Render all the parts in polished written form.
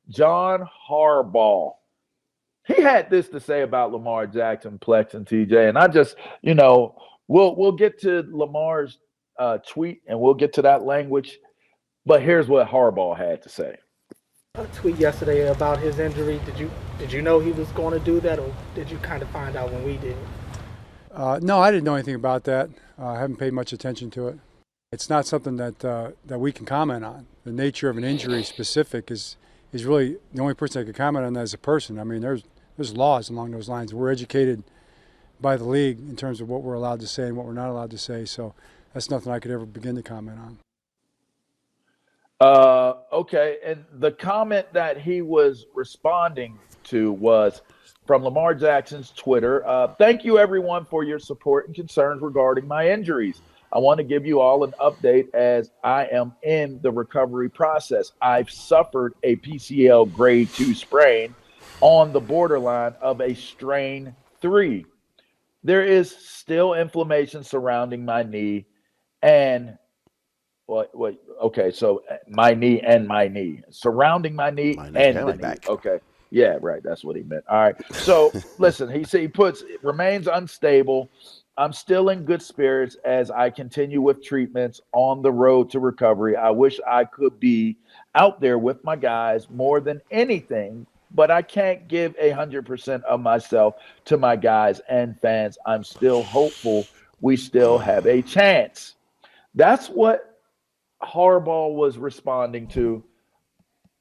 John Harbaugh. He had this to say about Lamar Jackson, Plex, and TJ. And I just, we'll get to Lamar's tweet and we'll get to that language. But here's what Harbaugh had to say. A tweet yesterday about his injury. Did you know he was going to do that, or did you kind of find out when we did? No, I didn't know anything about that. I haven't paid much attention to it. It's not something that we can comment on. The nature of an injury specific is really the only person that can comment on that as a person. I mean, there's laws along those lines. We're educated by the league in terms of what we're allowed to say and what we're not allowed to say. So that's nothing I could ever begin to comment on. Okay. And the comment that he was responding to was from Lamar Jackson's Twitter. Thank you, everyone, for your support and concerns regarding my injuries. I want to give you all an update as I am in the recovery process. I've suffered a PCL grade 2 sprain on the borderline of a strain 3. There is still inflammation surrounding my knee and okay, so my knee and my knee. Surrounding my knee and the knee. Okay. Yeah, right. That's what he meant. All right. So listen, he puts it remains unstable. I'm still in good spirits as I continue with treatments on the road to recovery. I wish I could be out there with my guys more than anything, but I can't give 100% of myself to my guys and fans. I'm still hopeful we still have a chance. That's what Harbaugh was responding to.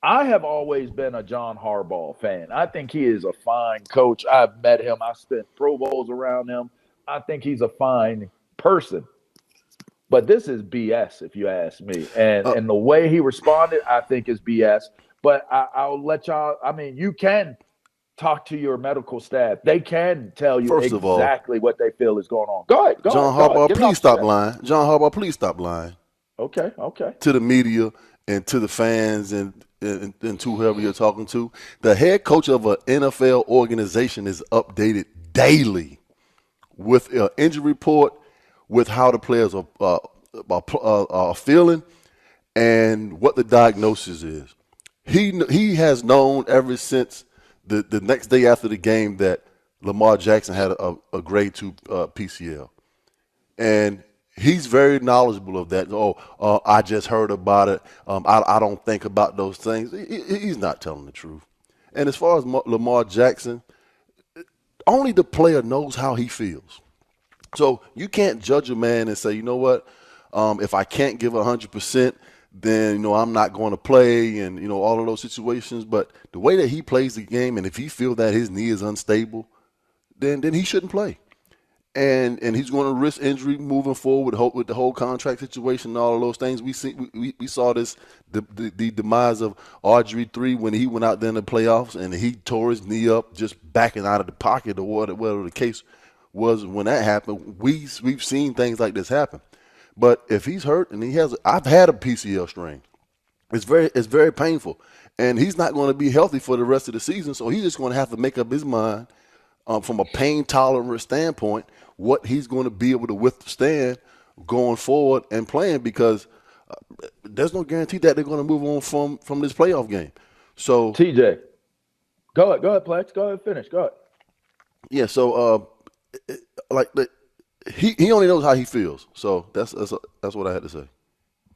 I have always been a John Harbaugh fan. I think he is a fine coach. I've met him. I spent Pro Bowls around him. I think he's a fine person. But this is BS, if you ask me. And the way he responded, I think is BS. But I'll let y'all. I mean, you can talk to your medical staff. They can tell you exactly what they feel is going on. Go ahead. John Harbaugh, please stop lying. John Harbaugh, please stop lying. Okay. To the media and to the fans and to whoever you're talking to. The head coach of an NFL organization is updated daily with an injury report, with how the players are feeling, and what the diagnosis is. He has known ever since the next day after the game that Lamar Jackson had a grade 2 PCL. And he's very knowledgeable of that. I just heard about it. I don't think about those things. He's not telling the truth. And as far as Lamar Jackson, only the player knows how he feels. So you can't judge a man and say, you know what, if I can't give 100%, then, I'm not going to play and, all of those situations. But the way that he plays the game, and if he feels that his knee is unstable, then he shouldn't play. And he's going to risk injury moving forward with the whole contract situation and all of those things. We saw this the demise of RG3 when he went out there in the playoffs and he tore his knee up just backing out of the pocket or whatever the case was when that happened. We've seen things like this happen. But if he's hurt and I've had a PCL strain. It's very painful, and he's not going to be healthy for the rest of the season. So he's just going to have to make up his mind from a pain tolerant standpoint what he's going to be able to withstand going forward and playing, because there's no guarantee that they're going to move on from this playoff game. So TJ, go ahead, Plex. Go ahead, finish. Go ahead. Yeah. So he only knows how he feels. So that's what I had to say.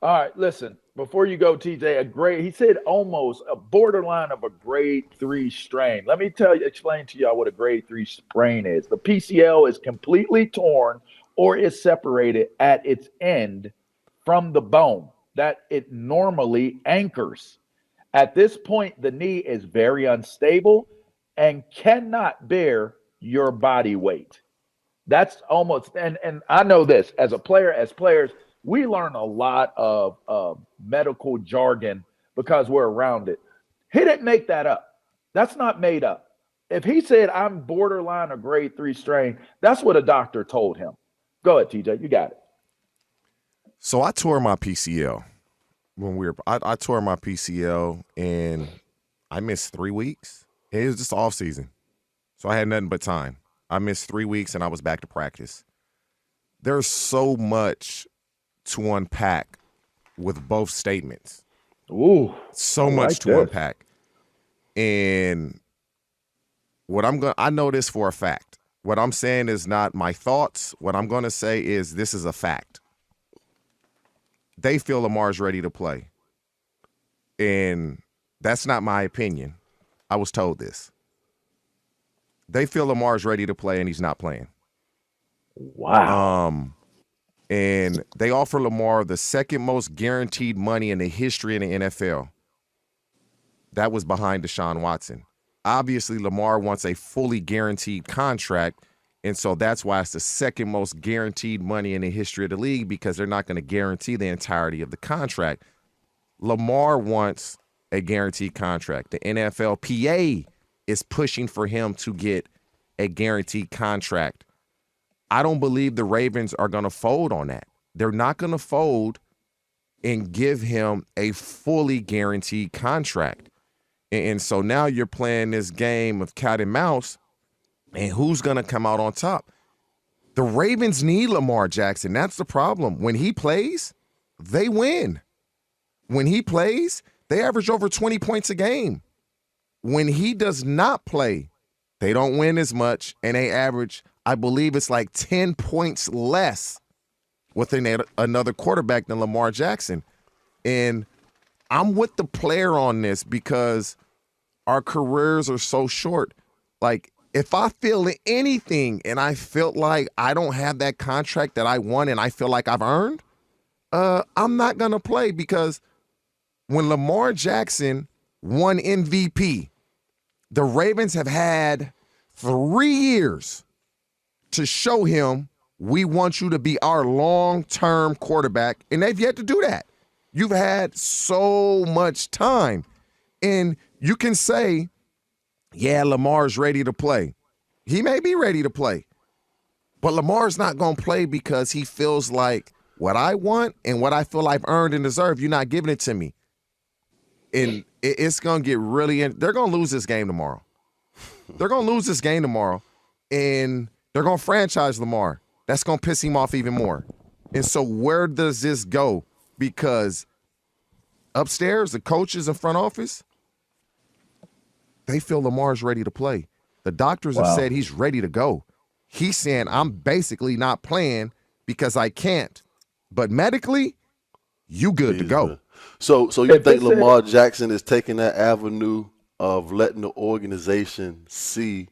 All right, listen. Before you go, TJ, he said almost a borderline of a grade 3 strain. Let me explain to y'all what a grade 3 sprain is. The PCL is completely torn or is separated at its end from the bone that it normally anchors. At this point, the knee is very unstable and cannot bear your body weight. That's almost, and I know this as players, we learn a lot of medical jargon because we're around it. He didn't make that up. That's not made up. If he said, I'm borderline a grade 3 strain, that's what a doctor told him. Go ahead, TJ. You got it. So I tore my PCL I tore my PCL and I missed 3 weeks. It was just off season. So I had nothing but time. I missed 3 weeks and I was back to practice. There's so much to unpack with both statements. Ooh, so much to unpack. And I know this for a fact. What I'm saying is not my thoughts. What I'm going to say is this is a fact. They feel Lamar's ready to play. And that's not my opinion. I was told this. They feel Lamar's ready to play and he's not playing. Wow. And they offer Lamar the second most guaranteed money in the history of the NFL. That was behind Deshaun Watson. Obviously, Lamar wants a fully guaranteed contract, and so that's why it's the second most guaranteed money in the history of the league, because they're not going to guarantee the entirety of the contract. Lamar wants a guaranteed contract. The NFLPA is pushing for him to get a guaranteed contract. I don't believe the Ravens are going to fold on that. They're not going to fold and give him a fully guaranteed contract. And so now you're playing this game of cat and mouse, and who's going to come out on top? The Ravens need Lamar Jackson. That's the problem. When he plays, they win. When he plays, they average over 20 points a game. When he does not play, they don't win as much, and they average, I believe it's like 10 points less with another quarterback than Lamar Jackson. And I'm with the player on this because our careers are so short. Like, if I feel anything and I felt like I don't have that contract that I won and I feel like I've earned, I'm not going to play, because when Lamar Jackson won MVP, the Ravens have had 3 years to show him, we want you to be our long-term quarterback, and they've yet to do that. You've had so much time. And you can say, yeah, Lamar's ready to play. He may be ready to play. But Lamar's not going to play because he feels like what I want and what I feel I've earned and deserve, you're not giving it to me. And it's going to get really – they're going to lose this game tomorrow. They're going to lose this game tomorrow, and they're going to franchise Lamar. That's going to piss him off even more. And so where does this go? Because upstairs, the coaches in front office, they feel Lamar's ready to play. The doctors have said he's ready to go. He's saying, I'm basically not playing because I can't. But medically, you good to go. So you think Lamar Jackson is taking that avenue of letting the organization see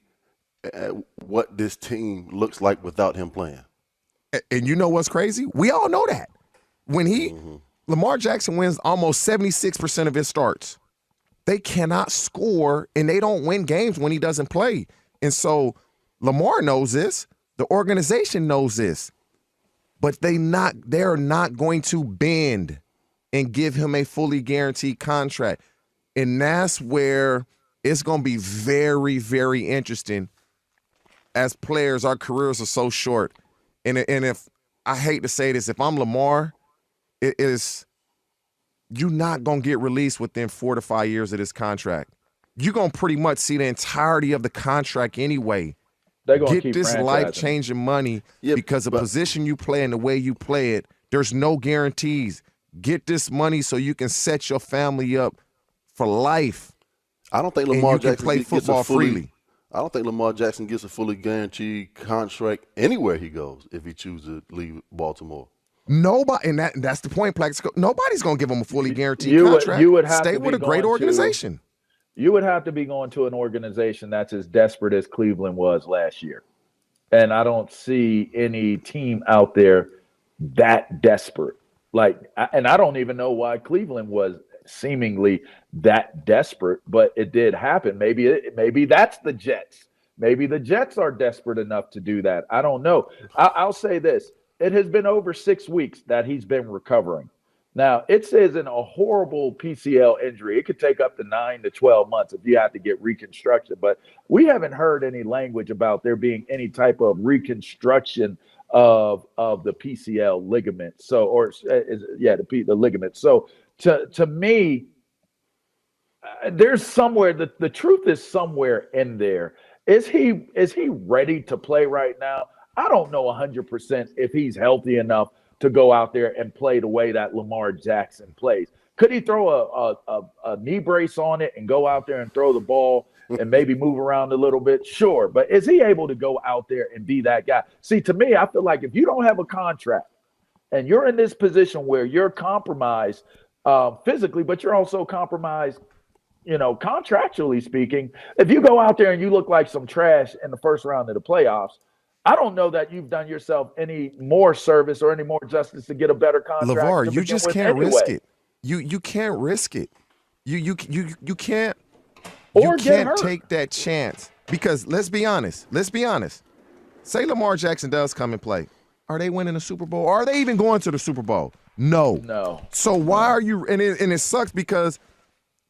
what this team looks like without him playing? And you know what's crazy? We all know that. When Lamar Jackson wins almost 76% of his starts, they cannot score and they don't win games when he doesn't play. And so Lamar knows this. The organization knows this. But they're not going to bend and give him a fully guaranteed contract. And that's where it's going to be very, very interesting. As players, our careers are so short. And if I hate to say this, if I'm Lamar, you're not going to get released within 4 to 5 years of this contract. You're going to pretty much see the entirety of the contract anyway. They're going to get keep this life-changing money because the position you play and the way you play it, there's no guarantees. Get this money so you can set your family up for life. I don't think Lamar Jackson play football freely. I don't think Lamar Jackson gets a fully guaranteed contract anywhere he goes if he chooses to leave Baltimore. Nobody, and that's the point, Plaxico. Nobody's going to give him a fully guaranteed contract. You would have stay to with a great organization. You would have to be going to an organization that's as desperate as Cleveland was last year. And I don't see any team out there that desperate. And I don't even know why Cleveland was seemingly that desperate, but it did happen. Maybe that's the Jets. Maybe the Jets are desperate enough to do that. I don't know. I'll say this. It has been over 6 weeks that he's been recovering. Now, it says in a horrible PCL injury, it could take up to 9 to 12 months if you have to get reconstruction. But we haven't heard any language about there being any type of reconstruction of the PCL ligament. The ligament. So to me, there's somewhere the truth is somewhere in there. Is he ready to play right now? I don't know 100% if he's healthy enough to go out there and play the way that Lamar Jackson plays. Could he throw a knee brace on it and go out there and throw the ball and maybe move around a little bit? Sure. But is he able to go out there and be that guy? See, to me, I feel like if you don't have a contract and you're in this position where you're compromised physically, but you're also compromised, contractually speaking, if you go out there and you look like some trash in the first round of the playoffs, I don't know that you've done yourself any more service or any more justice to get a better contract. LaVar, you just can't risk it. You can't risk it. You can't. Or you get can't hurt. take that chance because let's be honest. Say Lamar Jackson does come and play. Are they winning the Super Bowl? Or are they even going to the Super Bowl? No. So why are you? And it sucks because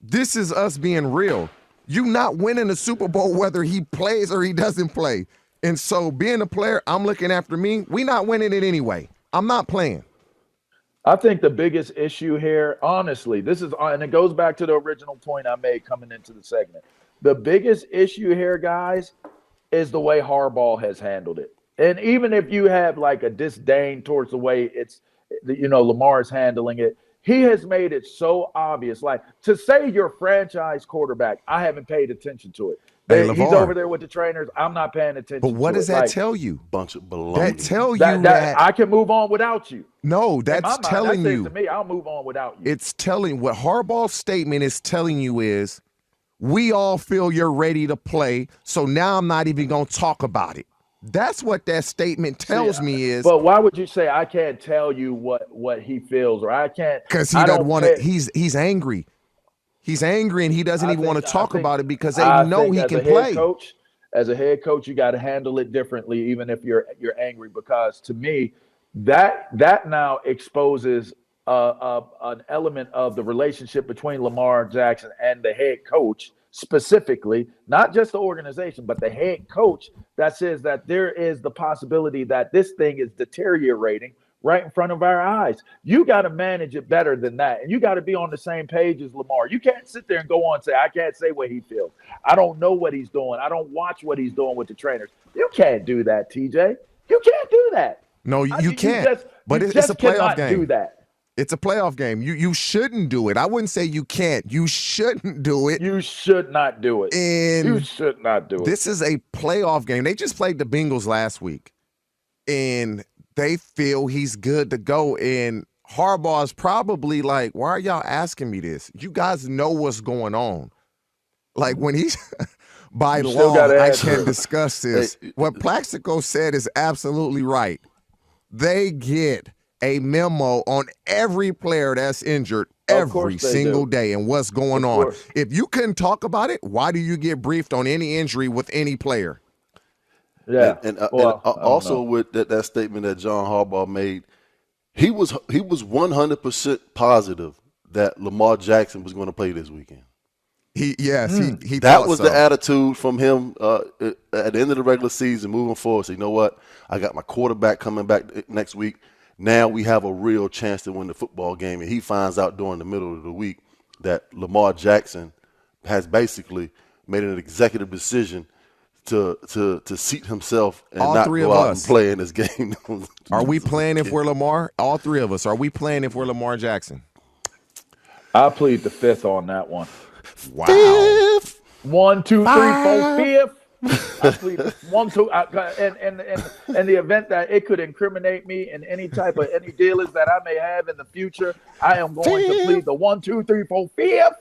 this is us being real. You not winning the Super Bowl whether he plays or he doesn't play. And so being a player, I'm looking after me. We not winning it anyway. I'm not playing. I think the biggest issue here, honestly, and it goes back to the original point I made coming into the segment. The biggest issue here, guys, is the way Harbaugh has handled it. And even if you have like a disdain towards the way Lamar is handling it, he has made it so obvious. Like, to say you're franchise quarterback, I haven't paid attention to it. Hey, He's LaVar. over there with the trainers. I'm not paying attention. But what does that like, tell you? Bunch of baloney. That tell you that I can move on without you. No, that's telling you. To me, I'll move on without you. It's telling what Harbaugh's statement is telling you is, we all feel you're ready to play, so now I'm not even going to talk about it. That's what that statement tells me is. But why would you say I can't tell you what he feels, or I can't? Because he doesn't want to. He's angry. He's angry, and he doesn't even want to talk about it because they know he can play. As a head coach, you got to handle it differently, even if you're angry. Because to me, that now exposes an element of the relationship between Lamar Jackson and the head coach, specifically, not just the organization, but the head coach, that says that there is the possibility that this thing is deteriorating right in front of our eyes. You got to manage it better than that. And you got to be on the same page as Lamar. You can't sit there and go on and say, I can't say what he feels. I don't know what he's doing. I don't watch what he's doing with the trainers. You can't do that, TJ. You can't do that. No, you can't. But it's a playoff game. Do that. It's a playoff game. You shouldn't do it. I wouldn't say you can't. You shouldn't do it. You should not do it. And you should not do it. This is a playoff game. They just played the Bengals last week, and they feel he's good to go. And Harbaugh is probably like, why are y'all asking me this? You guys know what's going on. Like when he's by law, I can't discuss this. What Plaxico said is absolutely right. They get a memo on every player that's injured every single day and what's going on. If you couldn't talk about it, why do you get briefed on any injury with any player? Yeah, and also with that statement that John Harbaugh made, he was 100% positive that Lamar Jackson was going to play this weekend. He that was the attitude from him at the end of the regular season, moving forward. So you know what? I got my quarterback coming back next week. Now we have a real chance to win the football game, and he finds out during the middle of the week that Lamar Jackson has basically made an executive decision to seat himself and all not three go of out us. and play in this game. Are we playing if we're Lamar? All three of us. Are we playing if we're Lamar Jackson? I plead the fifth on that one. Wow. Fifth. 1, 2, 3, 4, fifth. I plead 1, 2, and the event that it could incriminate me in any dealings that I may have in the future, I am going to plead the 1, 2, 3, 4, fifth.